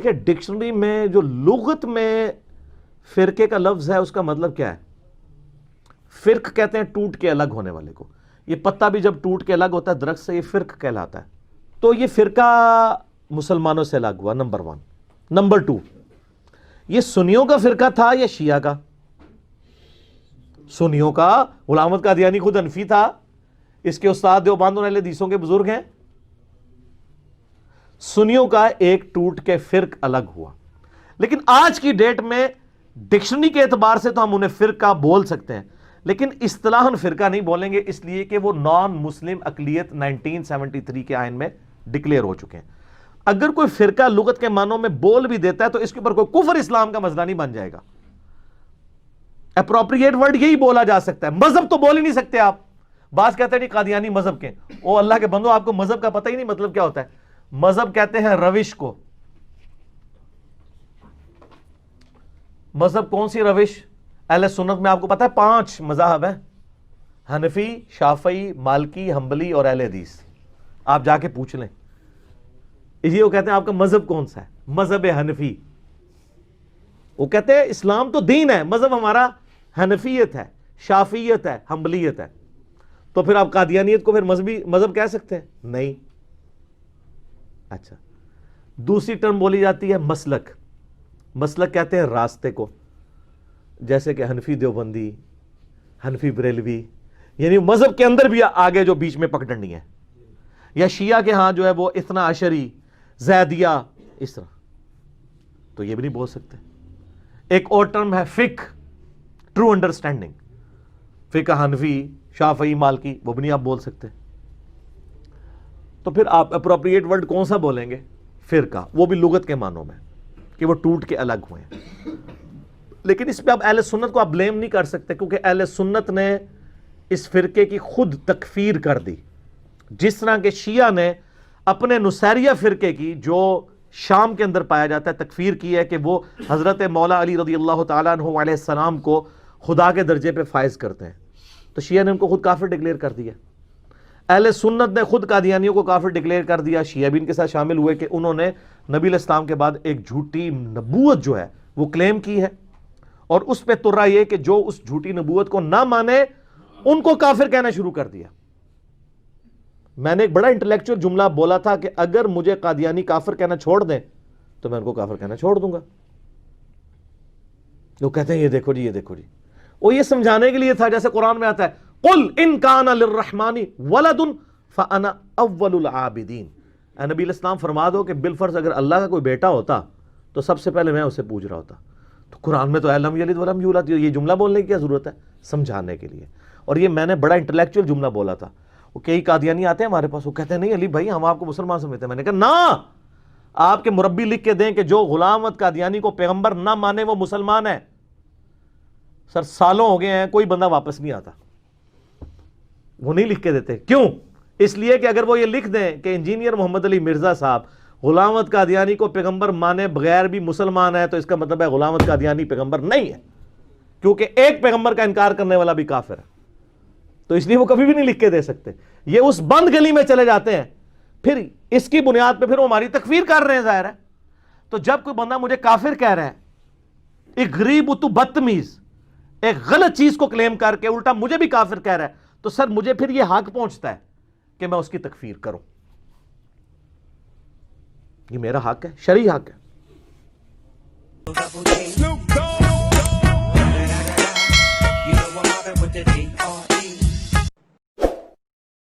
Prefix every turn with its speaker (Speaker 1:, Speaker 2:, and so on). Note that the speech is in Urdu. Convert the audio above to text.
Speaker 1: کہ ڈکشنری میں جو لغت میں فرقے کا لفظ ہے اس کا مطلب کیا ہے؟ فرق کہتے ہیں ٹوٹ کے الگ ہونے والے کو. یہ پتا بھی جب ٹوٹ کے الگ ہوتا ہے درخت سے یہ فرق کہلاتا ہے. تو یہ فرقہ مسلمانوں سے الگ ہوا، نمبر 1. نمبر 2، یہ سنیوں کا فرقہ تھا یا شیعہ کا؟ سنیوں کا. غلام احمد قادیانی خود حنفی تھا، اس کے استاد دیوبند اور اہل حدیثوں کے بزرگ ہیں. سنیوں کا ایک ٹوٹ کے فرق الگ ہوا. لیکن آج کی ڈیٹ میں ڈکشنری کے اعتبار سے تو ہم انہیں فرقہ بول سکتے ہیں، لیکن اصطلاحاً فرقہ نہیں بولیں گے، اس لیے کہ وہ نان مسلم اقلیت 1973 کے آئین میں ڈکلیئر ہو چکے ہیں. اگر کوئی فرقہ لغت کے معنوں میں بول بھی دیتا ہے تو اس کے اوپر کوئی کفر اسلام کا مسئلہ نہیں بن جائے گا. اپروپریٹ ورڈ یہی بولا جا سکتا ہے. مذہب تو بول ہی نہیں سکتے آپ. بعض کہتے ہیں نہیں قادیانی مذہب کے. او اللہ کے بندو، آپ کو مذہب کا پتہ ہی نہیں مطلب کیا ہوتا ہے. مذہب کہتے ہیں روش کو. مذہب کون سی روش؟ اہل سنت میں آپ کو پتا ہے 5 مذاہب ہیں، حنفی، شافعی، مالکی، حنبلی اور اہل حدیث. آپ جا کے پوچھ لیں. اسی وہ کہتے ہیں آپ کا مذہب کون سا ہے؟ مذہب حنفی. وہ کہتے ہیں اسلام تو دین ہے، مذہب ہمارا حنفیت ہے، شافعیت ہے، حنبلیت ہے. تو پھر آپ قادیانیت کو پھر مذہب کہہ سکتے ہیں؟ نہیں. اچھا، دوسری ٹرم بولی جاتی ہے مسلک. مسلک کہتے ہیں راستے کو، جیسے کہ حنفی دیوبندی، حنفی بریلوی، یعنی مذہب کے اندر بھی آگے جو بیچ میں پگڈنڈی ہے. یا شیعہ کے ہاں جو ہے وہ اثنا عشری، زیدیہ، اس طرح. تو یہ بھی نہیں بول سکتے. ایک اور ٹرم ہے فقہ، ٹرو انڈرسٹینڈنگ. فقہ حنفی، شافعی، مالکی، وہ بھی نہیں آپ بول سکتے. تو پھر آپ اپروپریٹ ورڈ کون سا بولیں گے؟ فرقہ. وہ بھی لغت کے معنوں میں کہ وہ ٹوٹ کے الگ ہوئے ہیں. لیکن اس پہ آپ اہل سنت کو آپ بلیم نہیں کر سکتے، کیونکہ اہل سنت نے اس فرقے کی خود تکفیر کر دی. جس طرح کہ شیعہ نے اپنے نصیریہ فرقے کی، جو شام کے اندر پایا جاتا ہے، تکفیر کی ہے کہ وہ حضرت مولا علی رضی اللہ تعالیٰ عنہ علیہ السلام کو خدا کے درجے پہ فائز کرتے ہیں. تو شیعہ نے ان کو خود کافر ڈکلیئر کر دیا. اہل سنت نے خود قادیانیوں کو کافر ڈکلیئر کر دیا. شیعہ بھی ان کے ساتھ شامل ہوئے کہ انہوں نے نبی علیہ السلام کے بعد ایک جھوٹی نبوت جو ہے وہ کلیم کی ہے، اور اس پہ ترا یہ کہ جو اس جھوٹی نبوت کو نہ مانے ان کو کافر کہنا شروع کر دیا. میں نے ایک بڑا انٹلیکچوئل جملہ بولا تھا کہ اگر مجھے قادیانی کافر کہنا چھوڑ دیں تو میں ان کو کافر کہنا چھوڑ دوں گا. لوگ کہتے ہیں یہ دیکھو جی، یہ دیکھو جی. وہ یہ سمجھانے کے لیے تھا، جیسے قرآن میں آتا ہے قل ان کان للرحمن ولد فانا اول العابدین. اے نبی علیہ السلام فرما دو کہ بالفرض اگر اللہ کا کوئی بیٹا ہوتا تو سب سے پہلے میں اسے پوچھ رہا ہوتا. تو قرآن میں تو لم یلد ولم یولد، یہ جملہ بولنے کی کیا ضرورت ہے؟ سمجھانے کے لیے. اور یہ میں نے بڑا انٹلیکچوئل جملہ بولا تھا. وہ کئی قادیانی آتے ہیں ہمارے پاس، وہ کہتے ہیں نہیں علی بھائی ہم آپ کو مسلمان سمجھتے ہیں. میں نے کہا نہ، آپ کے مربی لکھ کے دیں کہ جو غلام احمد قادیانی کو پیغمبر نہ مانے وہ مسلمان ہے. سر سالوں ہو گئے ہیں کوئی بندہ واپس نہیں آتا. وہ نہیں لکھ کے دیتے. کیوں؟ اس لیے کہ اگر وہ یہ لکھ دیں کہ انجینئر محمد علی مرزا صاحب غلام احمد قادیانی کو پیغمبر مانے بغیر بھی مسلمان ہے، تو اس کا مطلب ہے غلام احمد قادیانی پیغمبر نہیں ہے، کیونکہ ایک پیغمبر کا انکار کرنے والا بھی کافر ہے. تو اس لیے وہ کبھی بھی نہیں لکھ کے دے سکتے. یہ اس بند گلی میں چلے جاتے ہیں، پھر اس کی بنیاد پہ پھر وہ ہماری تکفیر کر رہے ہیں. ظاہر ہے تو جب کوئی بندہ مجھے کافر کہہ رہا ہے، ایک غریب تو بدتمیز ایک غلط چیز کو کلیم کر کے الٹا مجھے بھی کافر کہہ رہا ہے، تو سر مجھے پھر یہ حق پہنچتا ہے کہ میں اس کی تکفیر کروں. یہ میرا حق ہے، شرعی حق ہے.